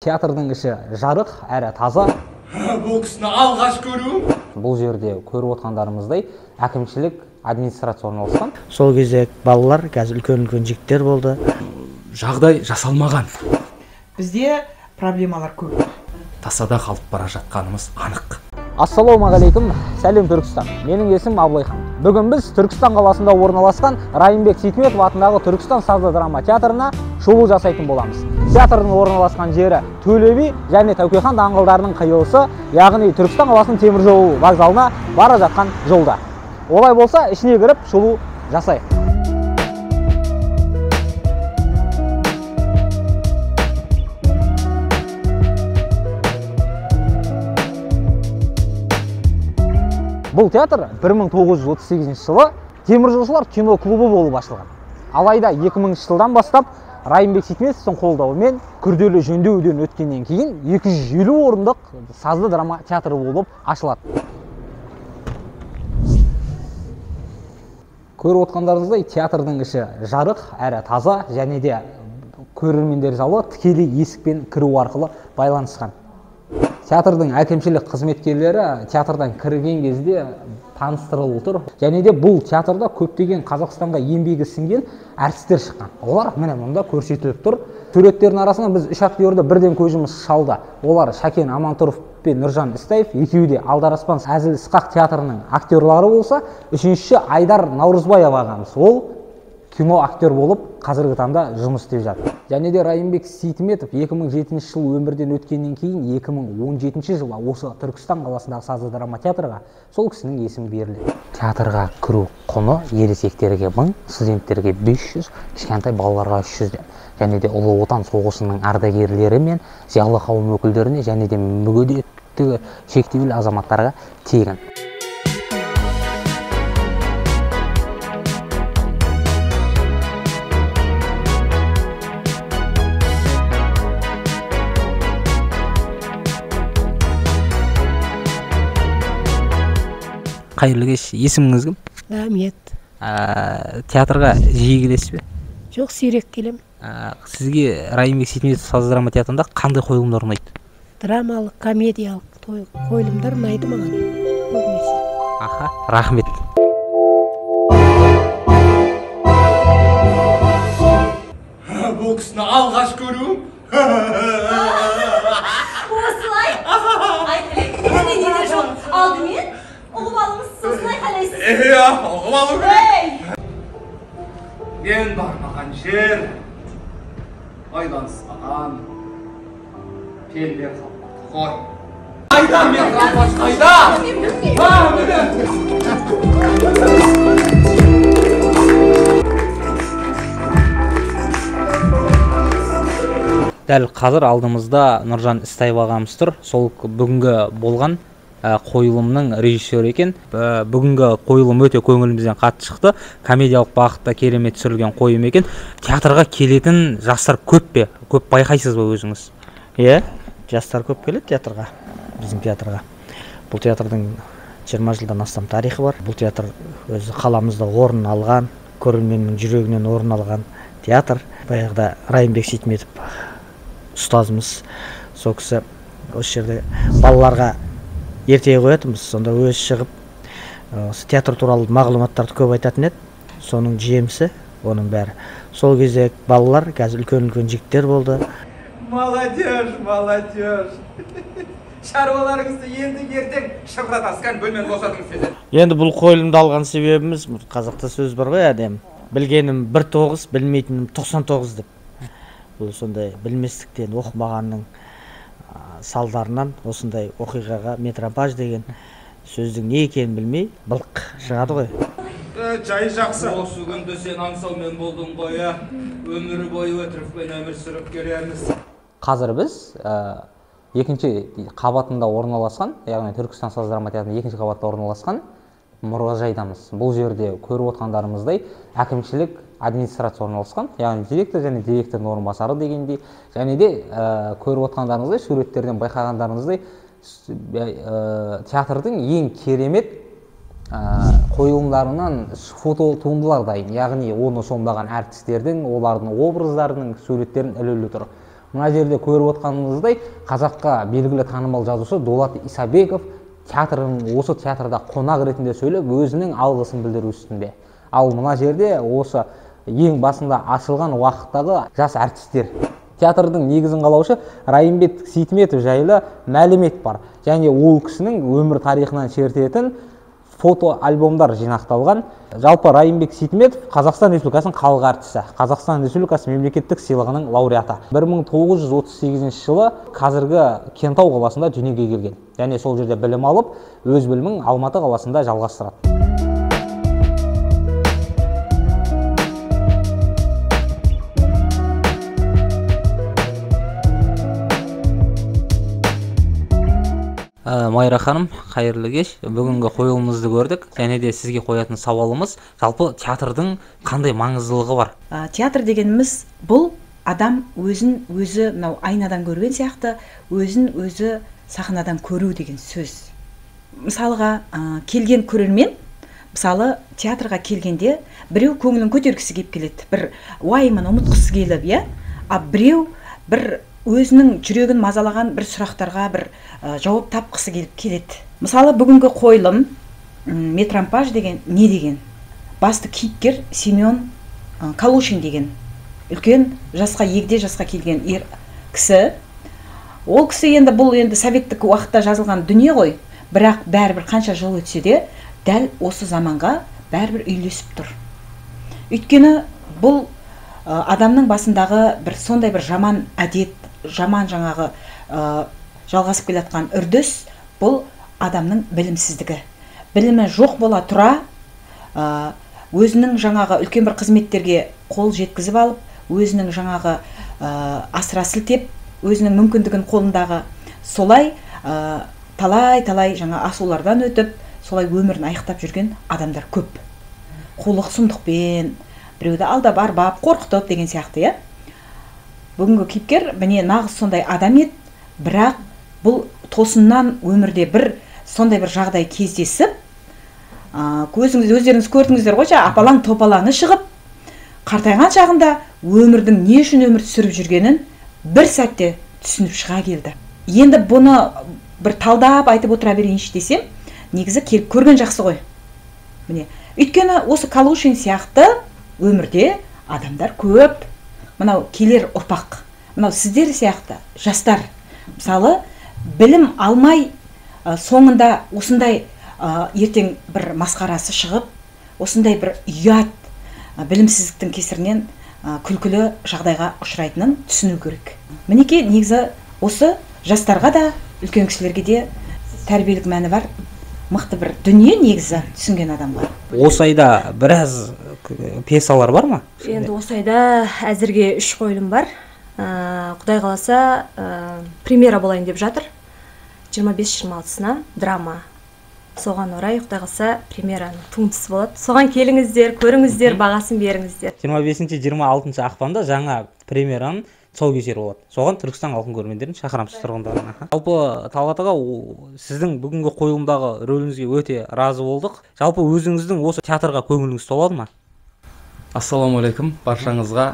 театрдың іші жарық әрі таза. Бұл кісіні алғаш көру. Бұл жерде көріп отқандарымыздай әкімшілік администрация орналасқан. Сол кезде балалар, қазір үлкен жігіттер болды. Жағдай жасалмаған. Бізде проблемалар көп. Тасада қалып бара жатқанымыз анық. Ассалаумағалейкум, сәлем Түркістан. Менің есімім Абылайхан. Бүгін біз Түркістан қаласында орналасқан Райымбек Сейтметов атындағы Түркістан сазды драма театрына шолу жасайтын боламыз. Театрдың орналасқан жері Төле би және Тәуке хан даңғылдарының қиылысы, яғни Түркістан қаласының темір жол вокзалына бара жатқан жолда. Олай болса, ішіне кіріп шолу жасайық. Бұл театр 1938 жылы теміржолшылар кино клубы болып ашылған. Алайда 2000 жылдан бастап Райымбек Сейтметовтың қолдауымен күрделі жөндеуден өткеннен кейін 250 орындық сазды драма театры болып ашылады. Көріп отқандарыңыздай театрдың іші жарық әрі таза және де көрермендер залы тікелей есікпен кіру арқылы байланысқан. Театрдың әкімшілік қызметкерлері театрдан кірген кезде таныстырылып тұр. Және де бұл театрда көптеген Қазақстанға еңбегі сіңген әртістер шыққан. Олар міне мұнда көрсетіліп тұр. Суреттердің арасынан біз 3 актерді бірден көзіміз шалды. Олар Шәкен Амантұров пен Нұржан Істаев, екеуі де Алдараспан Әзіл-Ысқақ театрының актерлары болса, үшіншісі Айдар Наурызбаев ағамыз. Ол кино актер болып қазіргі таңда жұмыс істеп жатыр. Және де Райымбек Сейтметов 2007 жыл өмірден өткеннен кейін 2017 жылы осы Түркістан қаласындағы сазды драма театрға сол кісінің есімі берілді. Театрға кіру құны ересектерге 1000, студенттерге 500, кішкентай балаларға 300. Және де Ұлы Отан соғысының ардагерлері мен зиялы қауым өкілдеріне және де мүгедектігі шектеулі азаматтарға тегін. Қайырлы кеш, есіміңіз кім? Рахмет. Театрға жиі келесіз бе? Жоқ, сирек келем. Сізге Райымбек Сейтметов сазды драма театрында қандай қойылымдар ұнайды? Драмалық, комедиялық қойылымдар ұнайды маған. Көбінесе. Аха, рахмет. Бұл кісіні алғаш көру. Осылай? Айтылек, недер жоқ. Алдымен ұғып алыңыз, осылай қалайсыз? Ұғып алу керек. Мен бармаған жер, айланыспаған, пелдер қалмады ғой. Қайда мен қалмаш, қайда? Дәл қазір алдымызда Нұржан Істаев ағамыз тұр. Сол бүгінгі болған қойылымның режиссері екен. Бүгінгі қойылым өте көңілімізден қатты шықты. Комедиялық бағытта керемет түсірілген қойылым екен. Театрға келетін жастар көп пе? Көп байқайсыз ба өзіңіз? Иә, жастар көп келеді театрға, біздің театрға. Бұл театрдың 20 жылдан астам тарихы бар. Бұл театр өзі қаламызда орын алған, көрерменнің жүрегінен орын алған театр. Баяғыда Райымбек Сейтметов ұстазымыз, сол кісі осы жерде балаларға ертегі қоятынбыз, сонда өзі шығып, театр туралы мағлұматтарды көп айтатын еді. Соның жемісі, оның бәрі. Сол кезде балалар, қазір үлкен жігіттер болды. Молодежь, молодежь. Шаруаларыңызды енді ертең шырға тасқан бөлмен босатыңыз деді. Енді бұл қойылымды алған себебіміз, қазақта сөз бар ғой, әдем. Білгенім 1-9, білмейтінім 99 деп. Бұл сондай білместіктен, оқымағанның салдарынан осындай оқиғаға метропаж деген сөздің не екенін білмей былық шығады ғой. Жай жақсы. Осы күнді сен аңсаумен болдың ғой, өмірі бойы өтірікпен өмір сүріп келеміз. Қазір біз екінші қабатында орналасқан, яғни Түркістан сазды драма театрының екінші қабатында орналасқан мұражайдамыз. Бұл жерде көріп отқандарымыздай әкімшілік администрация орналасқан, яғни директор және директордың орынбасары дегендей, және де көріп отқандарыңыздай, суреттерден байқағандарыңыздай театрдың ең керемет қойылымдарынан фото туындылар дайын, яғни оны сомдаған әртістердің, олардың образдарының суреттерін ілулі тұр. Мына жерде көріп отқаныңыздай қазаққа белгілі танымал жазушы Дулат Исабеков осы театрда қонақ ретінде сөйлеп өзінің алғысын білдіру үстінде. Ал мына жерде осы ең басында ашылған уақыттағы жас әртістер. Театрдың негізін қалаушы Райымбек Сейтметов жайлы мәлімет бар. Және ол кісінің өмір тарихынан шертетін фото альбомдар жинақталған. Жалпы Райымбек Сейтметов Қазақстан Республикасының халық артисі, Қазақстан Республикасы мемлекеттік сыйлығының лауреаты. 1938 жылы қазіргі Кентау қаласында дүниеге келген. Және сол жерде білім алып, өз білімін Алматы қаласында жалғастырады. Майра ханым, қайырлы кеш. Бүгінгі қойылымымызды көрдік. Және де сізге қоятын сауалымыз, жалпы театрдың қандай маңыздылығы бар? Театр дегеніміз бұл адам өзін өзі мынау айнадан көрген сияқты, өзін өзі сахнадан көру деген сөз. Мысалға, келген көрермен, мысалы театрға келгенде біреу көңілін көтергісі келіп келеді, бір уайымын ұмытқысы келіп, а біреу бір өзінің жүрегін мазалаған бір сұрақтарға бір жауап тапқысы келеді. Мысалы бүгінгі қойылым метрампаж деген не деген? Басты кейіпкер Семен Калушин деген үлкен жасқа, егде жасқа келген кісі. Ол кісі бұл советтік уақытта жазылған дүние ғой, бірақ бәрібір қанша жыл өтсе де дәл осы заманға бәрібір үйлесіп тұр. Өйткені бұл адамның басындағы бір сондай бір жаман әдет, жаман жаңағы жалғасып келатқан үрдіс, бұл адамның білімсіздігі. Білімі жоқ бола тұра, өзінің жаңағы үлкен бір қызметтерге қол жеткізіп алып, өзінің жаңағы асыра сілтеп, өзінің мүмкіндігін қолындағы солай талай жаңа асулардан өтіп, солай өмірін аяқтап жүрген адамдар көп. Қулық сұмдықпен, біреуді алдап арбап, қорқытып деген сияқты, Бүгінгі кейіпкер міне нағыз сондай адам еді, бірақ бұл тосыннан өмірде бір сондай бір жағдай кездесіп, өздеріңіз көрдіңіздер ғой, апалаң топалаңы шығып, қартайған шағында өмірдің не үшін өмір сүріп жүргенін бір сәтте түсініп шыға келді. Енді бұны бір талдап айтып отыра берейінші десем, негізі келіп көрген жақсы ғой. Міне, өйткені осы Калушин сияқты өмірде адамдар көп. Мынау келер ұрпақ, мынау сіздер сияқты жастар, мысалы, білім алмай соңында осындай ертең бір масқарасы шығып, осындай бір ұят білімсіздіктің кесірінен күлкілі жағдайға ұшырайтынын түсіну керек. Мінекей негізі осы жастарға да, үлкен кісілерге де тәрбиелік мәні бар, мықты бір дүние негізі түсінген адамға. Осы айда біраз пьесалар бар ма? Енді осы айда әзірге 3 қойылым бар. Құдай қаласа премьера болайын деп жатыр. 25-26-сына драма. Соған орай Құдай қаласа премьераның туындысы болады. Соған келіңіздер, көріңіздер, бағасын беріңіздер. 25-26 ақпанда жаңа премьераның тұсаукесері болады. Соған Түркістан халқын көрермендерін шақырамыз тұрғындарына. Жалпы Талғат аға, сіздің бүгінгі қойылымдағы рөліңізге өте разы болдық. Жалпы өзіңіздің осы театрға көңіліңіз толады ма? Ассалаумағалейкум баршаңызға.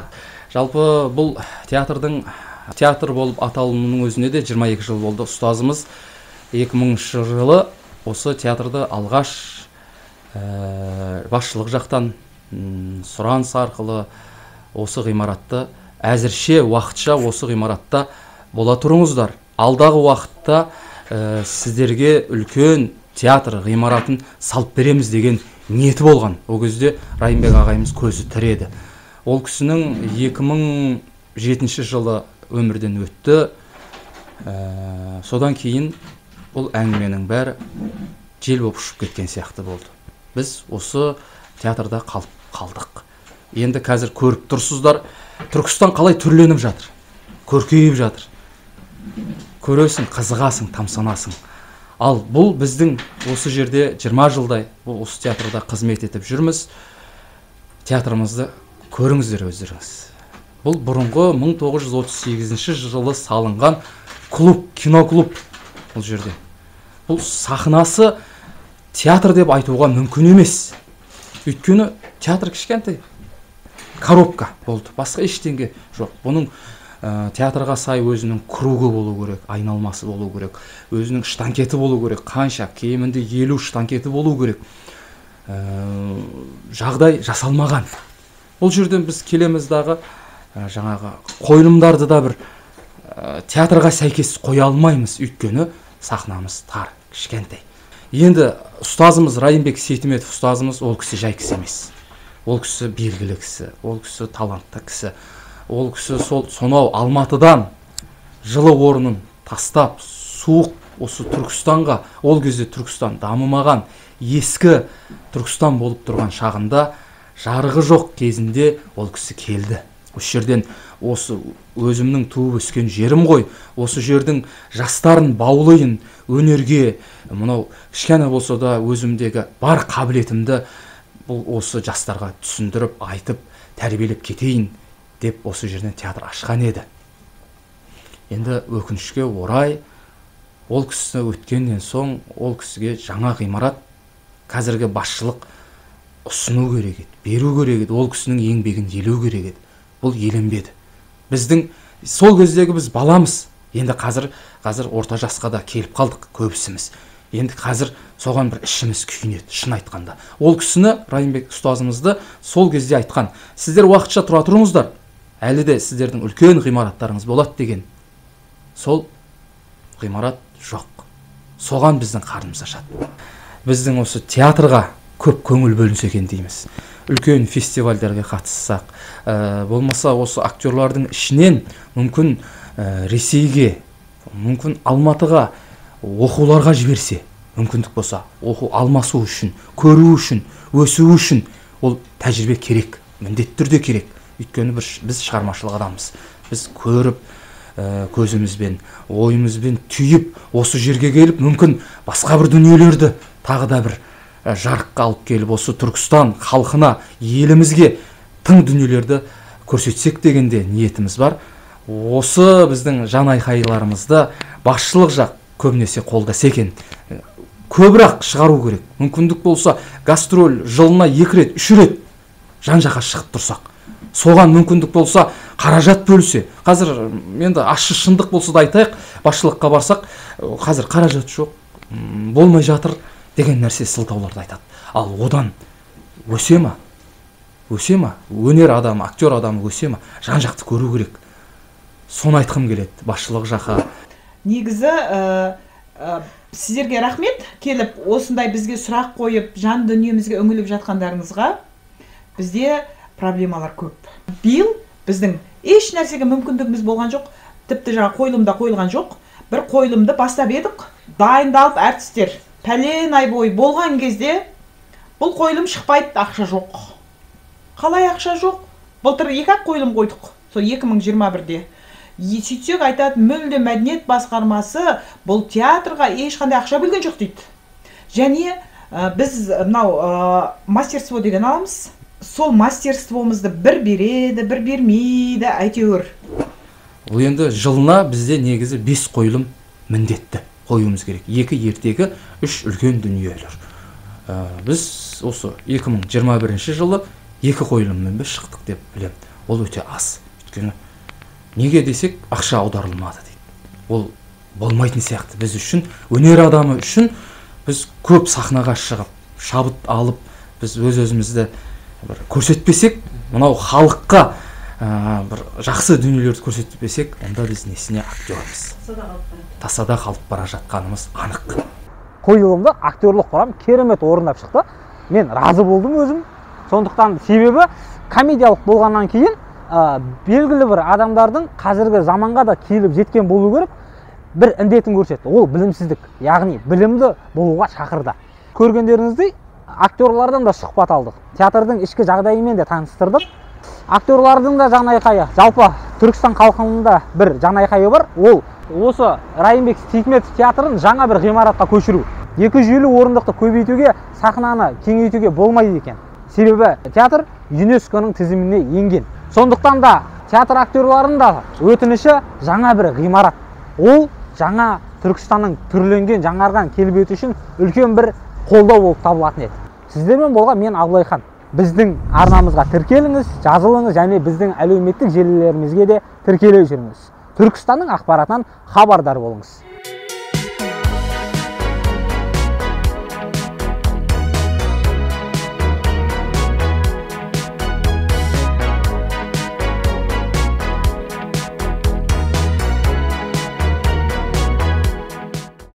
Жалпы бұл театр болып аталымының өзіне де 22 жыл болды. Ұстазымыз 2000 жылы осы театрды алғаш басшылық жақтан сұраныс арқылы осы ғимаратты әзірше уақытша осы ғимаратта бола тұрыңыздар. Алдағы уақытта сіздерге үлкен театр ғимаратын салып береміз деген ниеті болған. Ол кезде Райымбек ағайымыз көзі тіреді. Ол кісінің 2007 жылы өмірден өтті. Содан кейін бұл әңгіменің бәрі жел болып ұшып кеткен сияқты болды. Біз осы театрда қалдық. Енді қазір көріп тұрсыздар, Түркістан қалай түрленіп жатыр, көркейіп жатыр. Көресің, қызығасың, тамсанасың. Ал бұл біздің осы жерде 20 жылдай осы театрда қызмет етіп жүрміз. Театрымызды көріңіздер өздеріңіз. Бұл бұрынғы 1938 жылы салынған клуб, киноклуб бұл жерде. Бұл сахнасы театр деп айтуға мүмкін емес. Өйткені театр кішкентай коробка болды. Басқа ештеңе жоқ. Бұның театрға сай өзінің кругы болу керек, айналмасы болу керек, өзінің штанкеті болу керек, қанша кемінде 50 штанкеті болу керек. Жағдай жасалмаған. Ол жерден біз келеміз дағы жаңағы қойылымдарды да бір театрға сәйкес қоя алмаймыз, өйткені сахнамыз тар, кішкентай. Енді ұстазымыз Райымбек Сейтметов ұстазымыз ол кісі жай кісі емес. Ол кісі белгілі кісі, ол кісі талантты кісі. Ол кісі сонау Алматыдан жылы орнын тастап, суық осы Түркістанға, ол кезде Түркістан дамымаған, ескі Түркістан болып тұрған шағында, жарығы жоқ кезінде ол кісі келді. Осы жерден осы өзімнің туып өскен жерім ғой, осы жердің жастарын баулайын, өнерге, мынау кішкене болса да өзімдегі бар қабілетімді бұл осы жастарға түсіндіріп, айтып, тәрбиелеп кетейін деп осы жерден театр ашқан еді. Енді өкінішке орай ол кісі өткеннен соң ол кісіге жаңа ғимарат қазіргі басшылық ұсыну керек еді, беру керек еді, ол кісінің еңбегін елеу керек еді. Бұл еленбеді. Біздің сол кездегі біз баламыз. Енді қазір орта жасқа да келіп қалдық көбісіміз. Енді қазір соған бір ішіміз күйінеді, шын айтқанда. Ол кісіні, Райымбек ұстазымызды сол кезде айтқан: сіздер уақытша тұра тұрыңыздар, әлі де сіздердің үлкен ғимараттарыңыз болады деген. Сол ғимарат жоқ. Соған біздің қарнымыз ашады. Біздің осы театрға көп көңіл бөлінсе екен дейміз. Үлкен фестивальдерге қатыссақ, болмаса осы актерлардың ішінен мүмкін Ресейге, мүмкін Алматыға оқуларға жіберсе, мүмкіндік болса, оқу алмасу үшін, көру үшін, өсу үшін ол тәжірибе керек, міндетті түрде керек. Өйткені біз шығармашылық адамбыз. Біз көріп, көзімізбен, ойымызбен түйіп, осы жерге келіп, мүмкін басқа бір дүниелерді тағы да бір жарыққа алып келіп, осы Түркістан халқына, елімізге тың дүниелерді көрсетсек дегенде ниетіміз бар. Осы біздің жан айқайларымызды басшылық жақ көбінесе қолдаса екен. Көбірек шығару керек. Мүмкіндік болса, гастроль жылына 2 рет, 3 рет жан-жаққа шығып тұрсақ. Соған мүмкіндік болса, қаражат бөлсе. Қазір енді ащы шындық болса да айтайық, басшылыққа барсақ, қазір қаражат жоқ, болмай жатыр деген нәрсе сылтауларды айтады. Ал одан өсе ма? Өсе ма? Өнер адамы, актер адамы өсе ма? Жан-жақты көру керек. Соны айтқым келеді басшылық жаққа. Негізі сіздерге рахмет, келіп осындай бізге сұрақ қойып, жан дүниемізге үңіліп жатқандарыңызға. Бізде проблемалар көп. Биыл біздің еш нәрсеге мүмкіндігіміз болған жоқ, тіпті жаңа қойылымда қойылған жоқ. Бір қойылымды бастап едік, дайындалып әртістер пәлен ай бойы болған кезде бұл қойылым шықпайды, ақша жоқ. Қалай ақша жоқ? Былтыр 2 қойылым қойдық, сол 2021-де. Сөйтсек айтады, мүлде мәдениет басқармасы бұл театрға ешқандай ақша бөлген жоқ дейді. Және біз мынау мастерство деген аламыз. Сол мастерствомызды бір береді, бір бермейді, әйтеуір. Ол енді жылына бізде негізі 5 қойылым міндетті қоюымыз керек. 2 ертегі, 3 үлкен дүниелер. Біз осы 2021 жылы 2 қойылыммен шықтық деп білем. Ол өте аз. Өйткені неге десек, ақша аударылмады дейді. Ол болмайтын сияқты біз үшін, өнер адамы үшін біз көп сахнаға шығып, шабыт алып, біз өз-өзімізді көрсетпесек, мынау халыққа бір жақсы дүниелерді көрсетпесек, онда біз несіне актерміз. Тасада қалып бара жатқанымыз анық. Қойылымды актерлық құрам керемет орындап шықты. Мен разы болдым өзім. Сондықтан себебі комедиялық болғаннан кейін белгілі бір адамдардың қазіргі заманға да келіп жеткен болу керек, бір індетін көрсетті. Ол білімсіздік, яғни білімді болуға шақырды. Көргендеріңіздей актерлардан да сұхбат алдық. Театрдың ішкі жағдайымен де таныстырдық. Актерлардың да жан айқайы, жалпы Түркістан халқында бір жан айқайы бар. Ол осы Райымбек Сейтметов театрын жаңа бір ғимаратқа көшіру. 250 орындықты көбейтуге, сахнаны кеңейтуге болмайды екен. Себебі театр ЮНЕСКО-ның тізіміне енген. Сондықтан да театр актерларының да өтініші жаңа бір ғимарат. Ол жаңа Түркістанның түрленген, жаңарған келбеті үшін үлкен бір қолдау болып табылатын еді. Сіздермен болған мен Абылайхан. біздің арнамызға тіркеліңіз, жазылыңыз және біздің әлеуметтік желілерімізге де тіркеле жүріңіз. Түркістанның ақпаратынан хабардар болыңыз.